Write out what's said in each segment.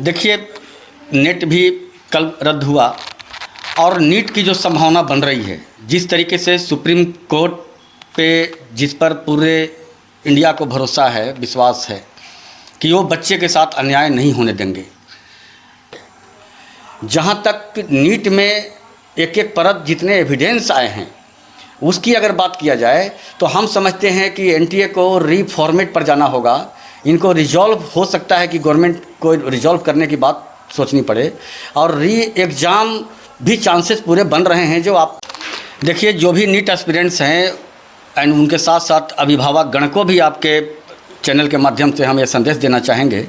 देखिए, नेट भी कल रद्द हुआ और नीट की जो संभावना बन रही है, जिस तरीके से सुप्रीम कोर्ट पे जिस पर पूरे इंडिया को भरोसा है, विश्वास है कि वो बच्चे के साथ अन्याय नहीं होने देंगे। जहाँ तक नीट में एक एक परत जितने एविडेंस आए हैं उसकी अगर बात किया जाए तो हम समझते हैं कि एनटीए को रीफॉर्मेट पर जाना होगा। इनको रिजॉल्व हो सकता है कि गवर्नमेंट को रिजॉल्व करने की बात सोचनी पड़े और री एग्ज़ाम भी चांसेस पूरे बन रहे हैं। जो आप देखिए, जो भी नीट एस्पिरेंट्स हैं एंड उनके साथ साथ अभिभावक गण को भी आपके चैनल के माध्यम से हम ये संदेश देना चाहेंगे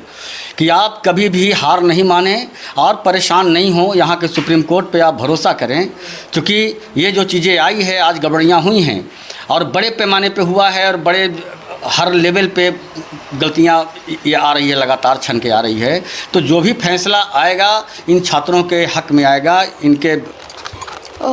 कि आप कभी भी हार नहीं माने और परेशान नहीं हो। यहाँ के सुप्रीम कोर्ट पे आप भरोसा करें, क्योंकि ये जो चीज़ें आई है आज गड़बड़ियाँ हुई हैं और बड़े पैमाने पे हुआ है और बड़े हर लेवल पे गलतियाँ ये आ रही है, लगातार छन के आ रही है। तो जो भी फैसला आएगा इन छात्रों के हक में आएगा। इनके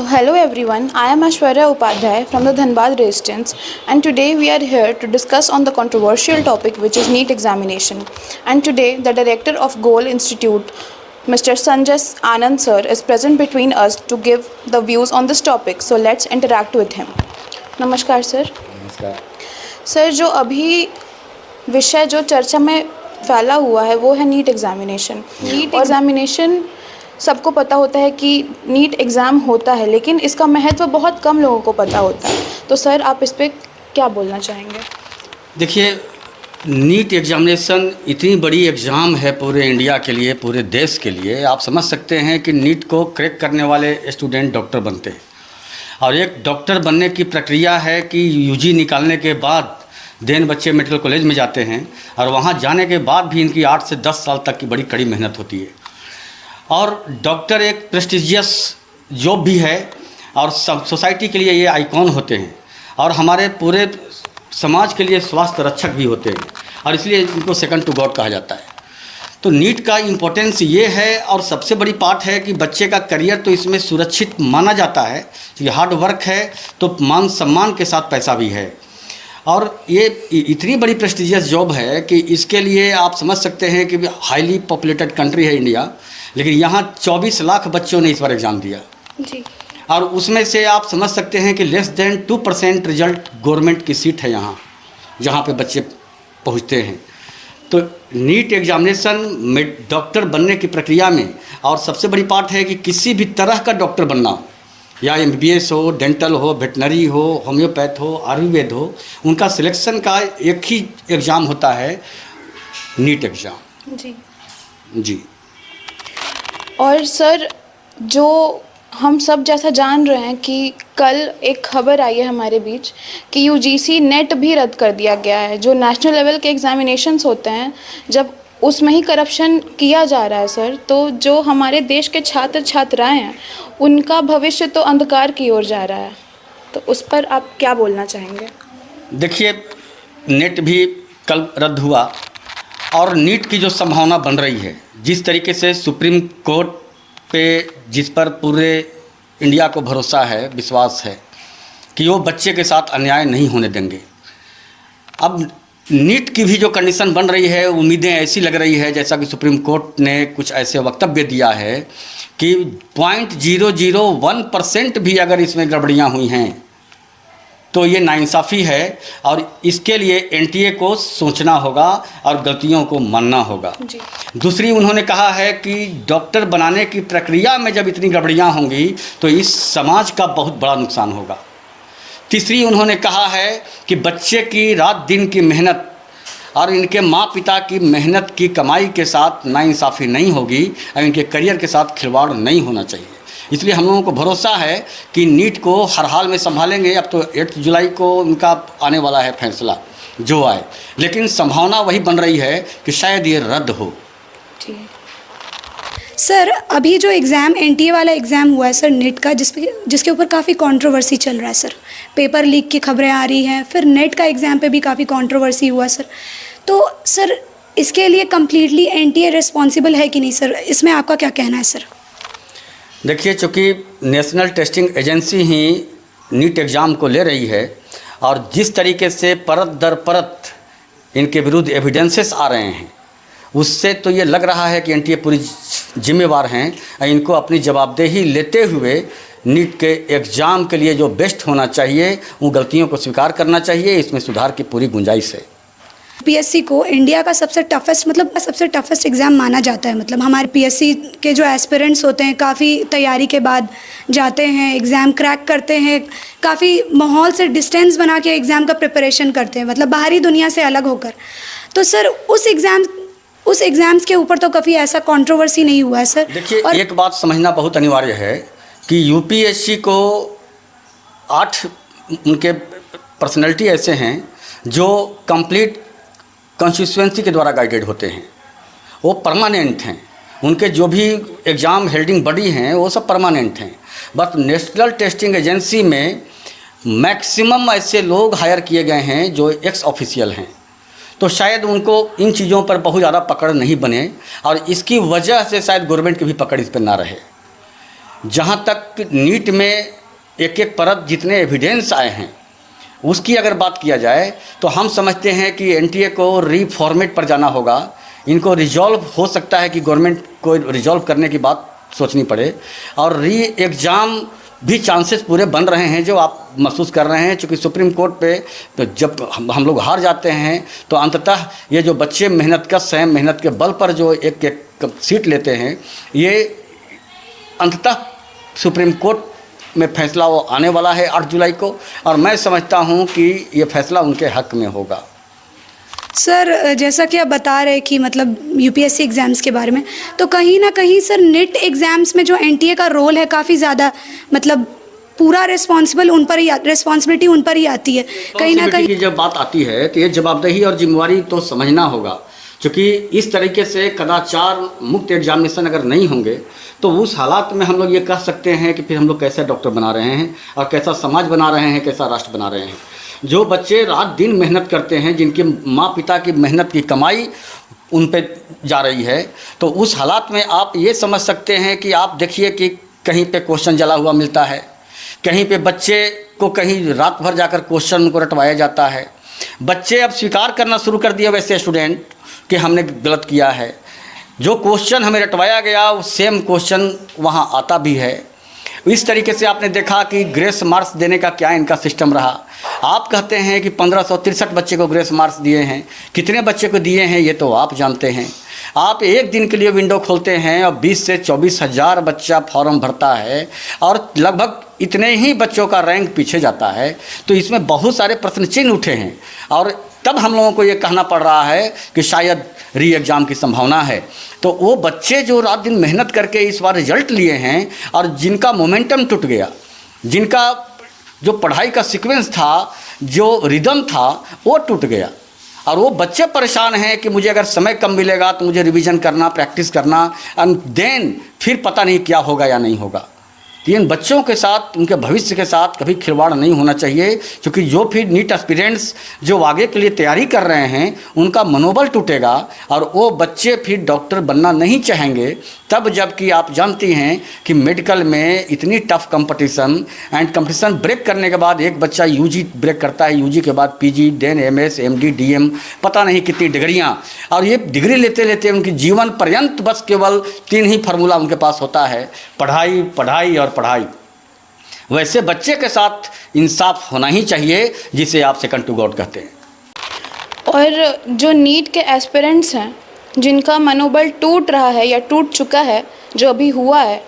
Hello everyone, I am Ashwarya Upadhyay from the Dhanbad Resistance, and today we are here to discuss on the controversial topic which is NEET examination. And today the director of Goal Institute, Mr. Sanjay Anand sir, is present between us to give the views on this topic. So let's interact with him. नमस्कार sir. नमस्कार sir, जो अभी विषय जो चर्चा में फैला हुआ है वो है नीट एग्जामिनेशन। नीट एग्जामिनेशन सबको पता होता है कि नीट एग्ज़ाम होता है, लेकिन इसका महत्व बहुत कम लोगों को पता होता है। तो सर, आप इस पर क्या बोलना चाहेंगे? देखिए, नीट एग्ज़ामिनेशन इतनी बड़ी एग्ज़ाम है पूरे इंडिया के लिए, पूरे देश के लिए। आप समझ सकते हैं कि नीट को क्रैक करने वाले स्टूडेंट डॉक्टर बनते हैं और एक डॉक्टर बनने की प्रक्रिया है कि यूजी निकालने के बाद देन बच्चे मेडिकल कॉलेज में जाते हैं और वहाँ जाने के बाद भी इनकी 8 से 10 साल तक की बड़ी कड़ी मेहनत होती है। और डॉक्टर एक प्रेस्टिजियस जॉब भी है और सोसाइटी के लिए ये आइकॉन होते हैं और हमारे पूरे समाज के लिए स्वास्थ्य रक्षक भी होते हैं और इसलिए इनको सेकंड टू गॉड कहा जाता है। तो नीट का इम्पोर्टेंस ये है और सबसे बड़ी बात है कि बच्चे का करियर तो इसमें सुरक्षित माना जाता है, क्योंकि हार्ड वर्क है तो मान सम्मान के साथ पैसा भी है। और ये इतनी बड़ी प्रेस्टिजियस जॉब है कि इसके लिए आप समझ सकते हैं कि हाईली पॉपुलेटेड कंट्री है इंडिया, लेकिन यहाँ 24 लाख बच्चों ने इस बार एग्ज़ाम दिया जी। और उसमें से आप समझ सकते हैं कि लेस देन 2% रिजल्ट गवर्नमेंट की सीट है यहाँ जहाँ पे बच्चे पहुँचते हैं। तो नीट एग्जामिनेशन में डॉक्टर बनने की प्रक्रिया में और सबसे बड़ी बात है कि किसी भी तरह का डॉक्टर बनना हो, या MBBS हो, डेंटल हो, वेटनरी हो, होम्योपैथ हो, आयुर्वेद हो, उनका सिलेक्शन का एक ही एग्ज़ाम होता है, नीट एग्ज़ाम। जी जी। और सर, जो हम सब जैसा जान रहे हैं कि कल एक खबर आई है हमारे बीच कि UGC नेट भी रद्द कर दिया गया है। जो नेशनल लेवल के एग्जामिनेशंस होते हैं, जब उसमें ही करप्शन किया जा रहा है सर, तो जो हमारे देश के छात्र छात्राएं हैं उनका भविष्य तो अंधकार की ओर जा रहा है। तो उस पर आप क्या बोलना चाहेंगे? देखिए, नेट भी कल रद्द हुआ और नीट की जो संभावना बन रही है, जिस तरीके से सुप्रीम कोर्ट पे जिस पर पूरे इंडिया को भरोसा है, विश्वास है कि वो बच्चे के साथ अन्याय नहीं होने देंगे। अब नीट की भी जो कंडीशन बन रही है, उम्मीदें ऐसी लग रही है जैसा कि सुप्रीम कोर्ट ने कुछ ऐसे वक्तव्य दिया है कि 0.001% भी अगर इसमें गड़बड़ियाँ हुई हैं तो ये नाइंसाफ़ी है और इसके लिए एनटीए को सोचना होगा और गलतियों को मानना होगा। जी। दूसरी, उन्होंने कहा है कि डॉक्टर बनाने की प्रक्रिया में जब इतनी गड़बड़ियाँ होंगी तो इस समाज का बहुत बड़ा नुकसान होगा। तीसरी, उन्होंने कहा है कि बच्चे की रात दिन की मेहनत और इनके माँ पिता की मेहनत की कमाई के साथ नाइंसाफ़ी नहीं होगी और इनके करियर के साथ खिलवाड़ नहीं होना चाहिए। इसलिए हम लोगों को भरोसा है कि नीट को हर हाल में संभालेंगे। अब तो 8 जुलाई को उनका आने वाला है फैसला जो आए, लेकिन संभावना वही बन रही है कि शायद ये रद्द हो। जी सर, अभी जो एग्ज़ाम NTA वाला एग्ज़ाम हुआ है सर नेट का, जिसके ऊपर काफ़ी कंट्रोवर्सी चल रहा है सर, पेपर लीक की खबरें आ रही हैं, फिर नेट का एग्ज़ाम पे भी काफ़ी कंट्रोवर्सी हुआ सर। तो सर, इसके लिए कम्प्लीटली NTA रिस्पॉन्सिबल है कि नहीं सर? इसमें आपका क्या कहना है सर? देखिए, चूँकि नेशनल टेस्टिंग एजेंसी ही नीट एग्ज़ाम को ले रही है और जिस तरीके से परत दर परत इनके विरुद्ध एविडेंसेस आ रहे हैं उससे तो ये लग रहा है कि एनटीए पूरी जिम्मेवार हैं। इनको अपनी जवाबदेही लेते हुए नीट के एग्ज़ाम के लिए जो बेस्ट होना चाहिए उन गलतियों को स्वीकार करना चाहिए। इसमें सुधार की पूरी गुंजाइश है। पीएससी को इंडिया का सबसे टफेस्ट एग्ज़ाम माना जाता है। मतलब हमारे पीएससी के जो एस्पिरेंट्स होते हैं काफ़ी तैयारी के बाद जाते हैं, एग्ज़ाम क्रैक करते हैं, काफ़ी माहौल से डिस्टेंस बना के एग्ज़ाम का प्रिपरेशन करते हैं, मतलब बाहरी दुनिया से अलग होकर। तो सर उस एग्ज़ाम्स के ऊपर तो कभी ऐसा कंट्रोवर्सी नहीं हुआ है सर। देखिए, एक बात समझना बहुत अनिवार्य है कि यूपीएससी को 8 उनके पर्सनैलिटी ऐसे हैं जो कंप्लीट कॉन्स्टिट्यूएंसी के द्वारा गाइडेड होते हैं, वो परमानेंट हैं। उनके जो भी एग्ज़ाम हेल्डिंग बॉडी हैं वो सब परमानेंट हैं। बस नेशनल टेस्टिंग एजेंसी में मैक्सिमम ऐसे लोग हायर किए गए हैं जो एक्स ऑफिशियल हैं, तो शायद उनको इन चीज़ों पर बहुत ज़्यादा पकड़ नहीं बने और इसकी वजह से शायद गवर्नमेंट की भी पकड़ इस पर ना रहे। जहाँ तक नीट में एक एक परत जितने एविडेंस आए हैं उसकी अगर बात किया जाए तो हम समझते हैं कि एनटीए को रीफॉर्मेट पर जाना होगा। इनको रिजॉल्व हो सकता है कि गवर्नमेंट को रिजॉल्व करने की बात सोचनी पड़े और री एग्ज़ाम भी चांसेस पूरे बन रहे हैं जो आप महसूस कर रहे हैं। चूँकि सुप्रीम कोर्ट पे तो जब हम लोग हार जाते हैं तो अंततः ये जो बच्चे मेहनत के बल पर जो एक एक सीट लेते हैं, ये अंततः सुप्रीम कोर्ट में फैसला वो आने वाला है 8 जुलाई को, और मैं समझता हूँ कि ये फैसला उनके हक में होगा। सर जैसा कि आप बता रहे कि मतलब यूपीएससी एग्ज़ाम्स के बारे में, तो कहीं ना कहीं सर नेट एग्ज़ाम्स में जो एनटीए का रोल है काफ़ी ज़्यादा, मतलब पूरा रिस्पॉन्सिबिलिटी उन पर ही आती है। कहीं ना कहीं की जब बात आती है तो ये जवाबदेही और जिम्मेवारी तो समझना होगा। क्योंकि इस तरीके से कदाचार मुक्त एग्जामिनेशन अगर नहीं होंगे तो उस हालात में हम लोग ये कह सकते हैं कि फिर हम लोग कैसे डॉक्टर बना रहे हैं और कैसा समाज बना रहे हैं, कैसा राष्ट्र बना रहे हैं। जो बच्चे रात दिन मेहनत करते हैं, जिनके माँ पिता की मेहनत की कमाई उन पे जा रही है, तो उस हालात में आप ये समझ सकते हैं कि आप देखिए कि कहीं पे क्वेश्चन जला हुआ मिलता है, कहीं पे बच्चे को कहीं रात भर जाकर क्वेश्चन उनको रटवाया जाता है। बच्चे अब स्वीकार करना शुरू कर दिया वैसे स्टूडेंट कि हमने गलत किया है, जो क्वेश्चन हमें रटवाया गया वो सेम क्वेश्चन वहाँ आता भी है। इस तरीके से आपने देखा कि ग्रेस मार्क्स देने का क्या इनका सिस्टम रहा। आप कहते हैं कि 1563 बच्चे को ग्रेस मार्क्स दिए हैं, कितने बच्चे को दिए हैं ये तो आप जानते हैं। आप एक दिन के लिए विंडो खोलते हैं और 20 से 24 हज़ार बच्चा फॉर्म भरता है और लगभग इतने ही बच्चों का रैंक पीछे जाता है, तो इसमें बहुत सारे प्रश्न चिन्ह उठे हैं और तब हम लोगों को ये कहना पड़ रहा है कि शायद री एग्ज़ाम की संभावना है। तो वो बच्चे जो रात दिन मेहनत करके इस बार रिजल्ट लिए हैं और जिनका मोमेंटम टूट गया, जिनका जो पढ़ाई का सीक्वेंस था, जो रिदम था, वो टूट गया और वो बच्चे परेशान हैं कि मुझे अगर समय कम मिलेगा तो मुझे रिवीजन करना, प्रैक्टिस करना, एंड देन फिर पता नहीं क्या होगा या नहीं होगा। तो इन बच्चों के साथ, उनके भविष्य के साथ कभी खिलवाड़ नहीं होना चाहिए, क्योंकि जो फिर नीट एस्पिरेंट्स जो आगे के लिए तैयारी कर रहे हैं उनका मनोबल टूटेगा और वो बच्चे फिर डॉक्टर बनना नहीं चाहेंगे। तब जबकि आप जानती हैं कि मेडिकल में इतनी tough competition and competition break करने के बाद एक बच्चा यूजी ब्रेक करता है, यूजी के बाद PG, then MS, MD, DM, पता नहीं कितनी डिग्रियां, और ये डिग्री लेते लेते उनकी जीवन पर्यंत बस केवल 3 ही फार्मूला उनके पास होता है, पढ़ाई, पढ़ाई और पढ़ाई। वैसे बच्चे के साथ इंसाफ होना ही चाहिए, जिसे आप सेकंड टू गॉड कहते हैं। और जो नीट के एस्पिरेंट्स हैं जिनका मनोबल टूट रहा है या टूट चुका है, जो अभी हुआ है,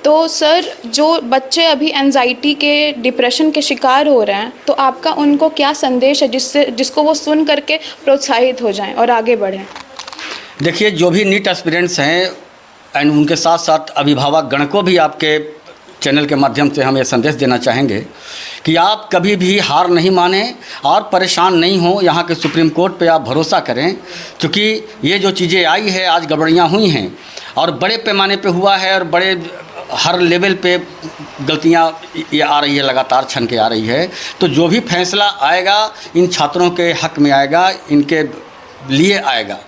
तो सर जो बच्चे अभी एंजाइटी के, डिप्रेशन के शिकार हो रहे हैं, तो आपका उनको क्या संदेश है जिसको वो सुन करके प्रोत्साहित हो जाएं और आगे बढ़ें? देखिए, जो भी नीट एस्पिरेंट्स हैं एंड उनके साथ साथ अभिभावक गण को भी आपके चैनल के माध्यम से हम ये संदेश देना चाहेंगे कि आप कभी भी हार नहीं माने और परेशान नहीं हो। यहाँ के सुप्रीम कोर्ट पे आप भरोसा करें, क्योंकि ये जो चीज़ें आई है आज गड़बड़ियाँ हुई हैं और बड़े पैमाने पे हुआ है और बड़े हर लेवल पे गलतियाँ ये आ रही है, लगातार छन के आ रही है। तो जो भी फैसला आएगा इन छात्रों के हक में आएगा, इनके लिए आएगा।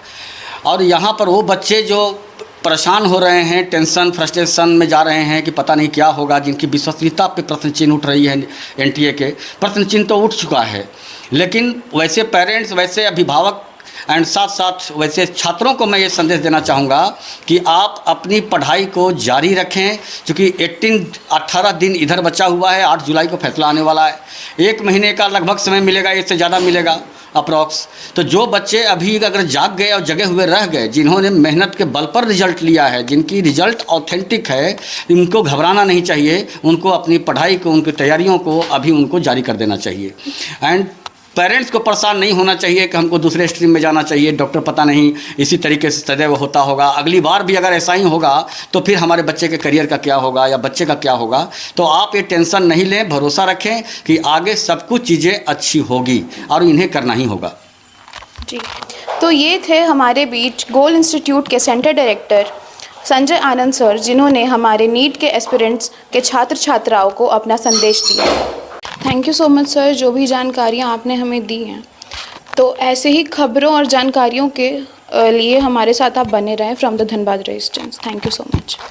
और यहाँ पर वो बच्चे जो परेशान हो रहे हैं, टेंशन फ्रस्ट्रेशन में जा रहे हैं कि पता नहीं क्या होगा, जिनकी विश्वसनीयता पे प्रश्न चिन्ह उठ रही है, एनटीए के प्रश्न चिन्ह तो उठ चुका है, लेकिन वैसे पेरेंट्स, वैसे अभिभावक एंड साथ साथ वैसे छात्रों को मैं ये संदेश देना चाहूँगा कि आप अपनी पढ़ाई को जारी रखें, क्योंकि 18 दिन इधर बचा हुआ है, 8 जुलाई को फैसला आने वाला है, 1 महीने का लगभग समय मिलेगा, इससे ज़्यादा मिलेगा अप्रॉक्स। तो जो बच्चे अभी अगर जाग गए और जगे हुए रह गए, जिन्होंने मेहनत के बल पर रिजल्ट लिया है, जिनकी रिजल्ट ऑथेंटिक है, उनको घबराना नहीं चाहिए, उनको अपनी पढ़ाई को, उनकी तैयारियों को अभी उनको जारी कर देना चाहिए। एंड पेरेंट्स को परेशान नहीं होना चाहिए कि हमको दूसरे स्ट्रीम में जाना चाहिए, डॉक्टर पता नहीं इसी तरीके से सदैव होता होगा, अगली बार भी अगर ऐसा ही होगा तो फिर हमारे बच्चे के करियर का क्या होगा या बच्चे का क्या होगा। तो आप ये टेंशन नहीं लें, भरोसा रखें कि आगे सब कुछ चीज़ें अच्छी होगी और इन्हें करना ही होगा। जी, तो ये थे हमारे बीच गोल इंस्टीट्यूट के सेंटर डायरेक्टर संजय आनंद सर, जिन्होंने हमारे नीट के एस्पिरेंट्स के छात्र छात्राओं को अपना संदेश दिया। Thank you so much sir, जो भी जानकारियाँ आपने हमें दी हैं। तो ऐसे ही खबरों और जानकारियों के लिए हमारे साथ आप बने रहें from the Dhanbad residence. Thank you so much.